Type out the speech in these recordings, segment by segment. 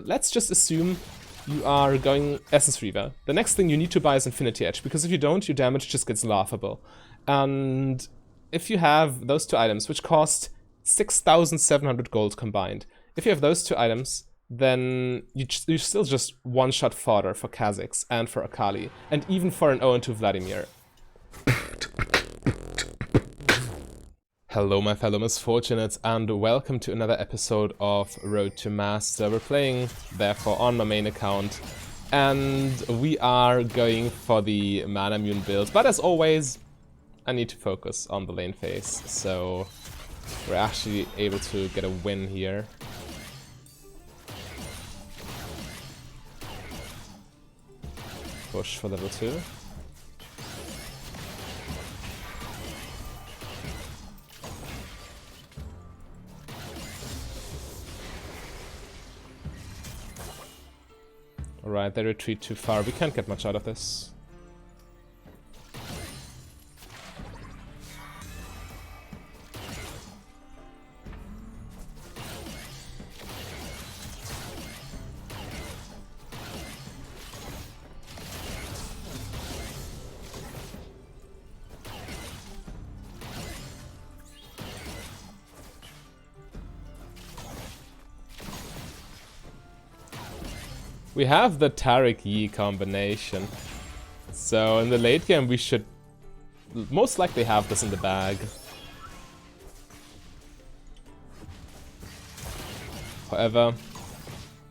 let's just assume you are going Essence Reaver. The next thing you need to buy is Infinity Edge, because if you don't, your damage just gets laughable. And if you have those two items, which cost 6,700 gold combined, if you have those two items, then you still just one-shot fodder for Kha'Zix and for Akali, and even for an 0-2 Vladimir. Hello my fellow misfortunates, and welcome to another episode of Road to Master. We're playing, therefore, on my main account, and we are going for the Muramana build, but as always, I need to focus on the lane phase, so we're actually able to get a win here. Push for level 2. Alright, they retreat too far. We can't get much out of this. We have the Tariq Yi combination, so in the late game we should most likely have this in the bag. However,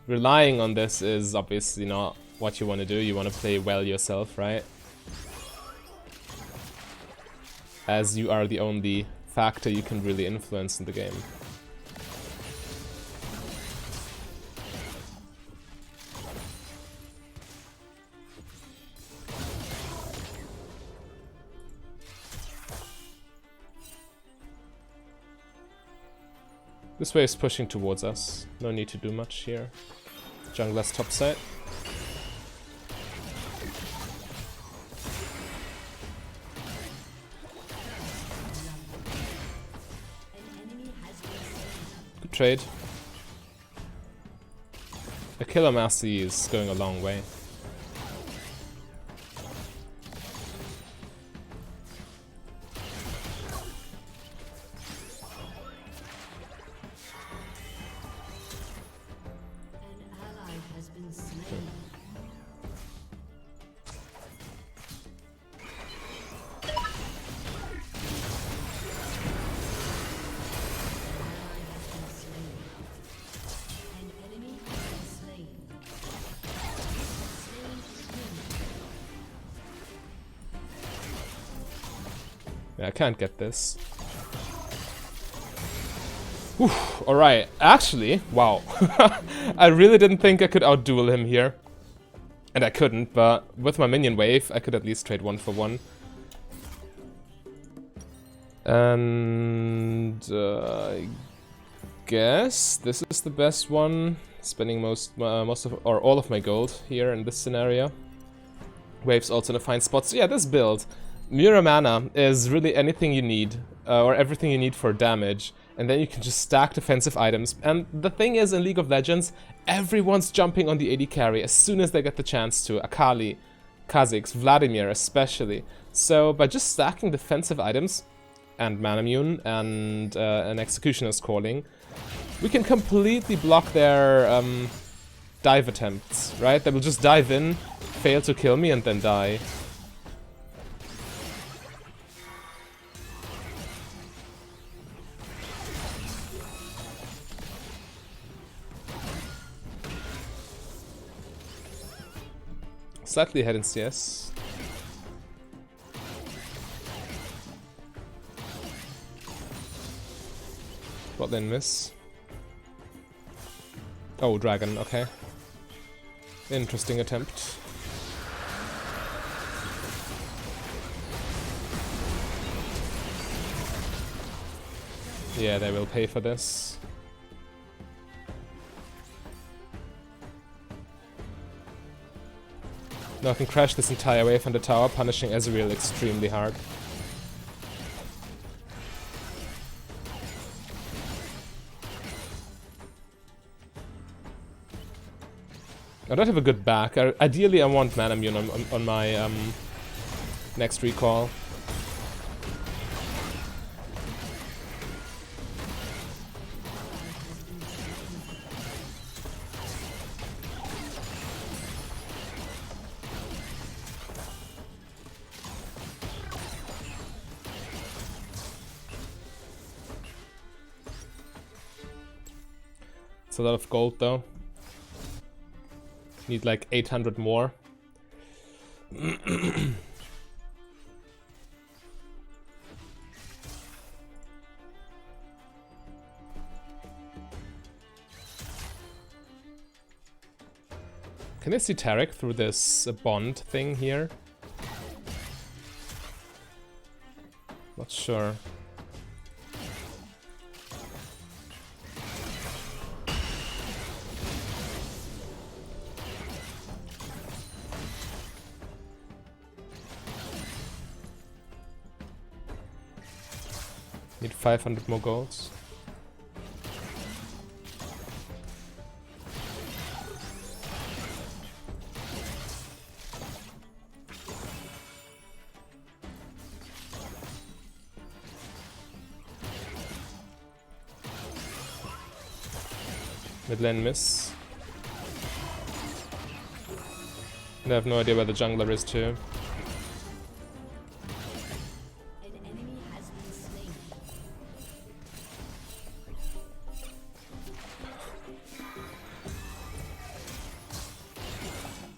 relying on this is obviously not what you want to do. You want to play well yourself, right? As you are the only factor you can really influence in the game. This wave is pushing towards us. No need to do much here. Jungler's topside. Good trade. A killer Massey is going a long way. Yeah, I can't get this. Alright, actually, wow. I really didn't think I could outduel him here. And I couldn't, but with my minion wave, I could at least trade 1 for 1. And I guess this is the best one. Spending most of, or all of my gold here in this scenario. Wave's also in a fine spot. So yeah, this build, Muramana, is really anything you need, or everything you need for damage, and then you can just stack defensive items. And the thing is, in League of Legends, everyone's jumping on the AD carry as soon as they get the chance to. Akali, Kha'Zix, Vladimir especially. So by just stacking defensive items, and Manamune, and an Executioner's Calling, we can completely block their dive attempts, right? They will just dive in, fail to kill me, and then die. Slightly ahead in CS. Bot lane miss. Oh, dragon, okay. Interesting attempt. Yeah, they will pay for this. Now I can crash this entire wave on the tower, punishing Ezreal extremely hard. I don't have a good back. Ideally, I want Manamune on my next recall. It's a lot of gold though. Need like 800 more. Can I see Tarek through this bond thing here? Not sure. Need 500 more golds. Mid lane miss. And I have no idea where the jungler is too.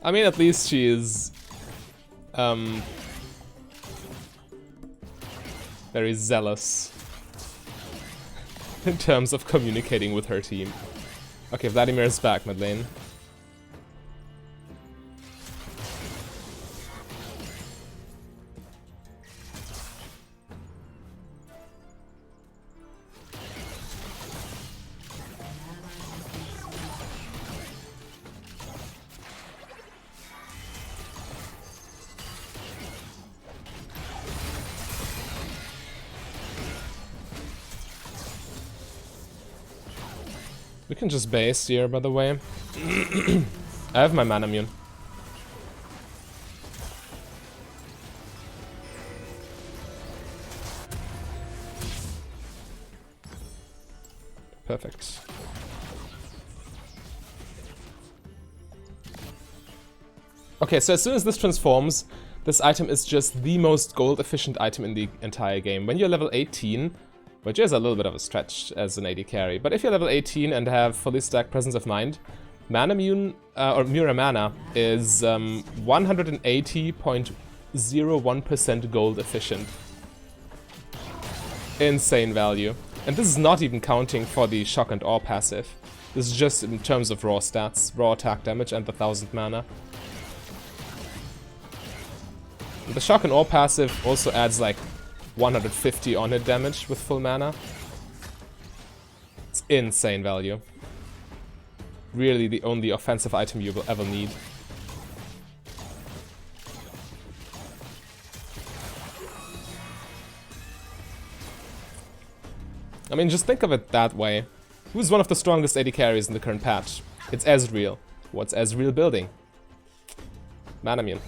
I mean, at least she is very zealous in terms of communicating with her team. Okay, Vladimir is back, mid lane. We can just base here, by the way. I have my Manamune. Perfect. Okay, so as soon as this transforms, this item is just the most gold efficient item in the entire game. When you're level 18, which is a little bit of a stretch as an AD carry, but if you're level 18 and have fully stacked Presence of Mind, Manamune, or Muramana, is 180.01% gold efficient. Insane value. And this is not even counting for the Shock and Awe passive. This is just in terms of raw stats, raw attack damage and the 1000 mana. And the Shock and Awe passive also adds like 150 on hit damage with full mana. It's insane value. Really the only offensive item you will ever need. I mean, just think of it that way. Who's one of the strongest AD carries in the current patch? It's Ezreal. What's Ezreal building? Manamune.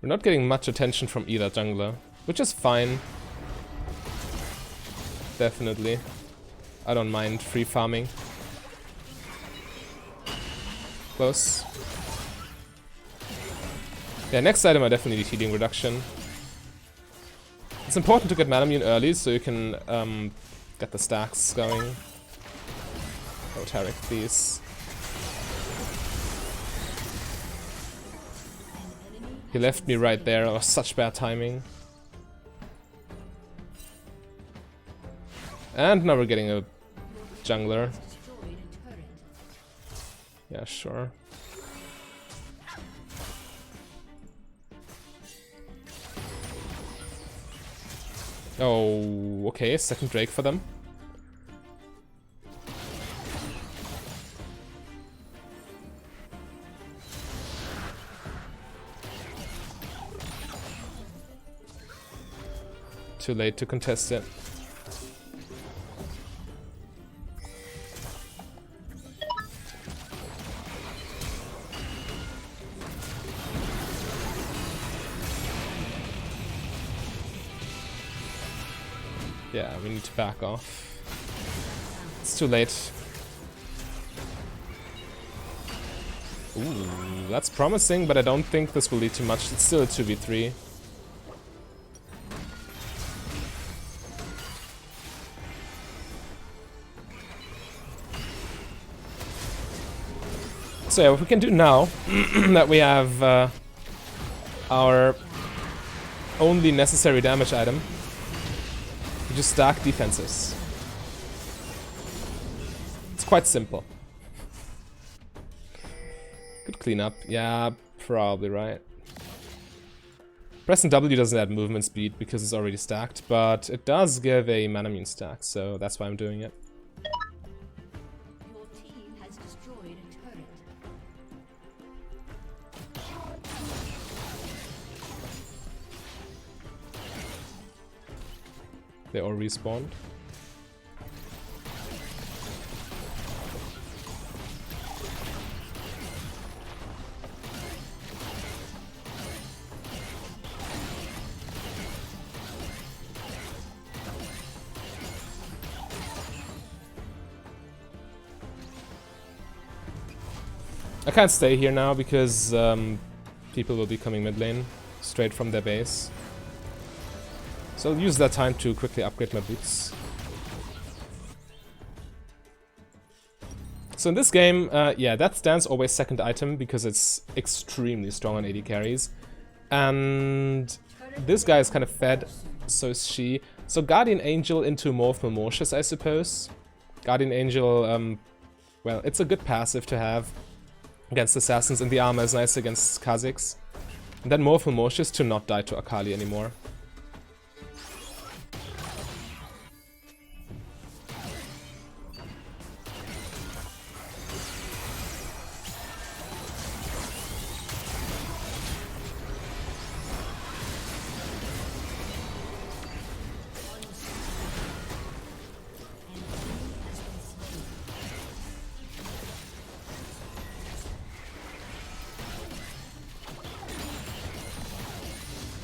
We're not getting much attention from either jungler, which is fine. Definitely. I don't mind free farming. Close. Yeah, next item I definitely need healing reduction. It's important to get Manamune early so you can get the stacks going. Oh, Tarek, please. He left me right there. Oh, such bad timing. And now we're getting a jungler. Yeah, sure. Oh, okay, second Drake for them. Too late to contest it. Yeah, we need to back off. It's too late. Ooh, that's promising, but I don't think this will lead to much. It's still a 2v3. So yeah, what we can do now, that we have our only necessary damage item, we just stack defenses. It's quite simple. Good cleanup. Yeah, probably right. Pressing W doesn't add movement speed because it's already stacked, but it does give a mana immune stack, so that's why I'm doing it. Your team has destroyed a turret. They all respawned. I can't stay here now because people will be coming mid lane straight from their base. So I'll use that time to quickly upgrade my boots. So in this game, yeah, that stands always second item because it's extremely strong on AD carries. And this guy is kind of fed, so is she. So Guardian Angel into Morph Malmortius, I suppose. Guardian Angel, well, it's a good passive to have against assassins, and the armor is nice against Kha'Zix. And then Morph Malmortius to not die to Akali anymore.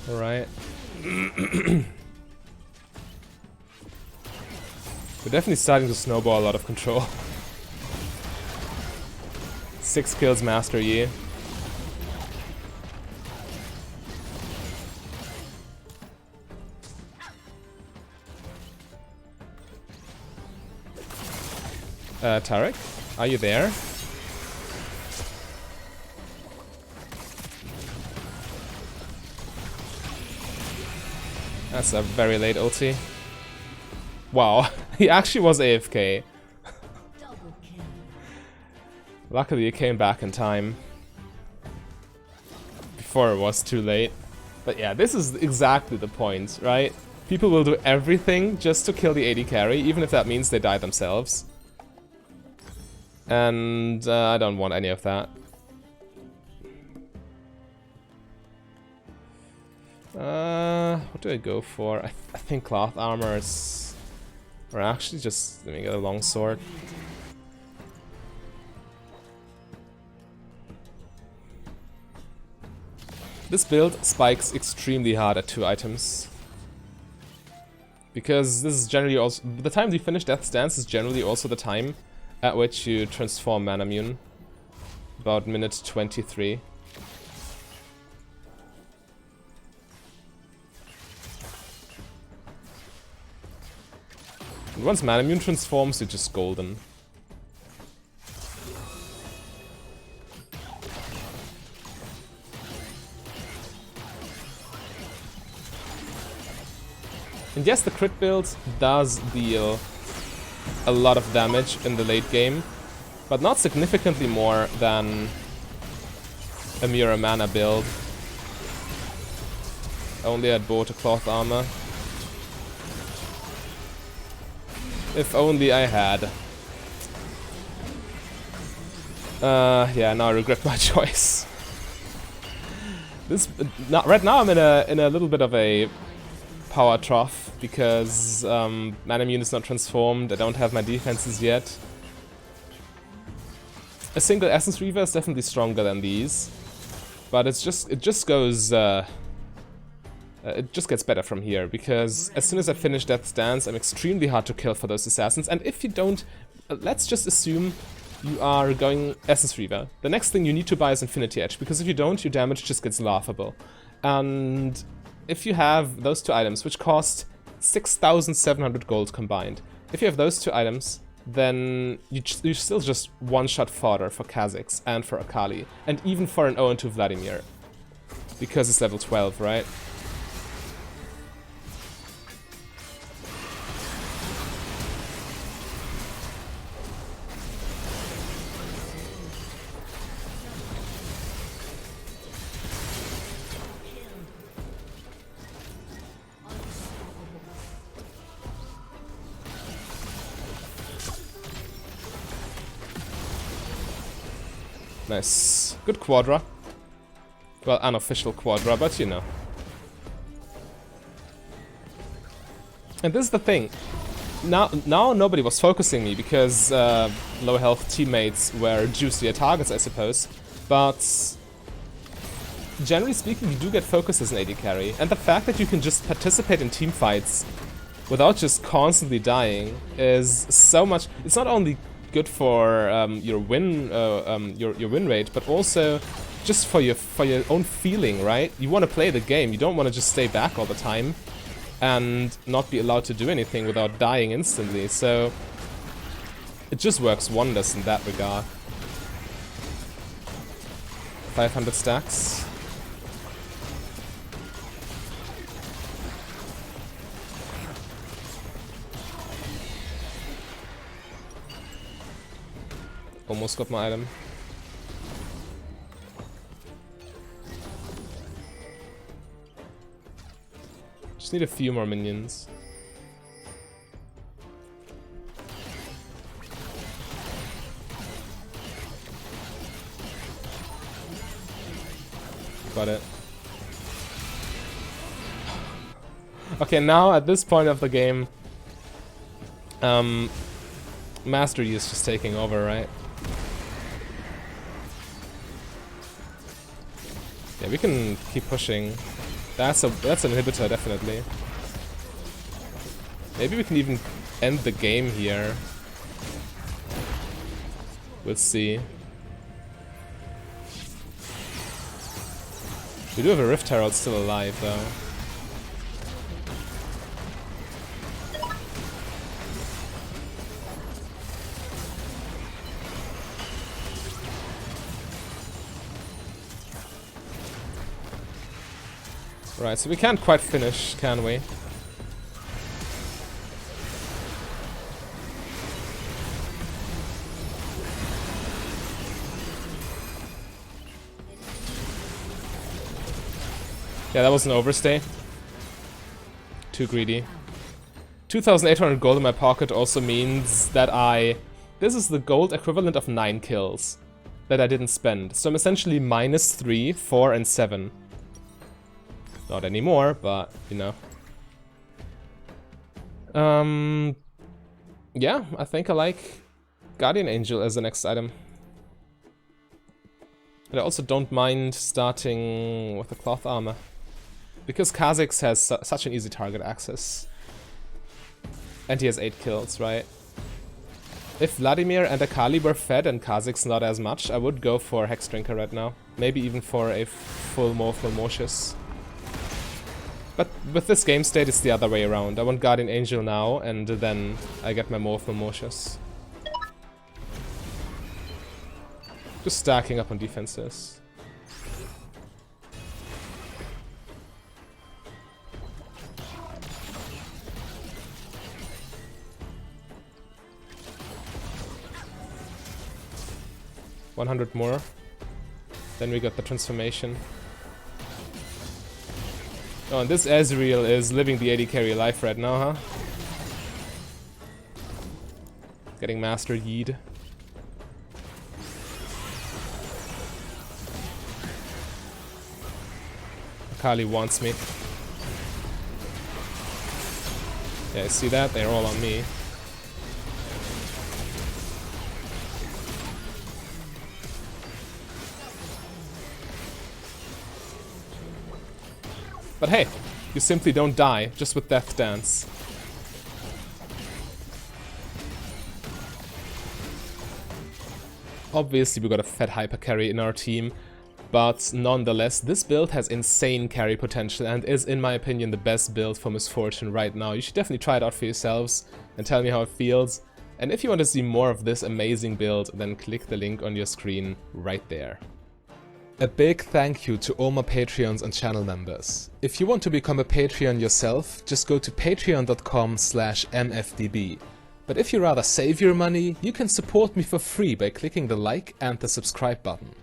Alright. We're definitely starting to snowball a lot of control. 6 kills Master Yi. Tarek, are you there? That's a very late ulti. Wow, he actually was AFK. Luckily he came back in time. Before it was too late. But yeah, this is exactly the point, right? People will do everything just to kill the AD carry, even if that means they die themselves. And I don't want any of that. What do I go for? I think cloth armor is... Or actually just, let me get a long sword. This build spikes extremely hard at 2 items. Because this is generally also... The time you finish Death's Dance is generally also the time at which you transform Mana Immune. About minute 23. And once Mana Immune transforms, you're just golden. And yes, the crit build does deal a lot of damage in the late game, but not significantly more than a Muramana build. Only I'd bought a cloth armor. If only I had. Yeah, now I regret my choice. Right now I'm in a little bit of a power trough. because Mana Immune is not transformed, I don't have my defenses yet. A single Essence Reaver is definitely stronger than these, but it just goes it just gets better from here, because as soon as I finish Death's Dance, I'm extremely hard to kill for those assassins, and if you don't, let's just assume you are going Essence Reaver. The next thing you need to buy is Infinity Edge, because if you don't, your damage just gets laughable. And if you have those two items, which cost 6,700 gold combined, if you have those two items, then you still just one-shot fodder for Kha'Zix and for Akali, and even for an 0-2 Vladimir, because it's level 12, right? Nice. Good Quadra. Well, unofficial Quadra, but you know. And this is the thing. Now nobody was focusing me because low health teammates were juicier targets, I suppose. But generally speaking, you do get focus as an AD carry. And the fact that you can just participate in team fights without just constantly dying is so much... It's not only good for your win rate, but also just for your own feeling, right? You want to play the game. You don't want to just stay back all the time and not be allowed to do anything without dying instantly. So it just works wonders in that regard. 500 stacks. Almost got my item. Just need a few more minions. Got it. Okay, now at this point of the game, Master Yi is just taking over, right? Yeah, we can keep pushing. That's an inhibitor, definitely. Maybe we can even end the game here. We'll see. We do have a Rift Herald still alive, though. Right, so we can't quite finish, can we? Yeah, that was an overstay. Too greedy. 2,800 gold in my pocket also means that this is the gold equivalent of 9 kills that I didn't spend. So I'm essentially -3, 4, and 7. Not anymore, but, you know. Yeah, I think I like Guardian Angel as the next item. And I also don't mind starting with the cloth armor, because Kha'Zix has such an easy target access. And he has 8 kills, right? If Vladimir and Akali were fed and Kha'Zix not as much, I would go for Hex Drinker right now. Maybe even for a full Morphle Mortius. But with this game state, it's the other way around. I want Guardian Angel now, and then I get my Morphle Mortius. Just stacking up on defenses. $100 more. Then we got the transformation. Oh, and this Ezreal is living the AD carry life right now, huh? Getting Master Yeed. Akali wants me. Yeah, see that? They're all on me. But hey, you simply don't die, just with Death Dance. Obviously we got a fat hyper carry in our team, but nonetheless, this build has insane carry potential and is, in my opinion, the best build for Misfortune right now. You should definitely try it out for yourselves and tell me how it feels. And if you want to see more of this amazing build, then click the link on your screen right there. A big thank you to all my Patreons and channel members. If you want to become a Patreon yourself, just go to patreon.com/mfdb. But if you rather save your money, you can support me for free by clicking the like and the subscribe button.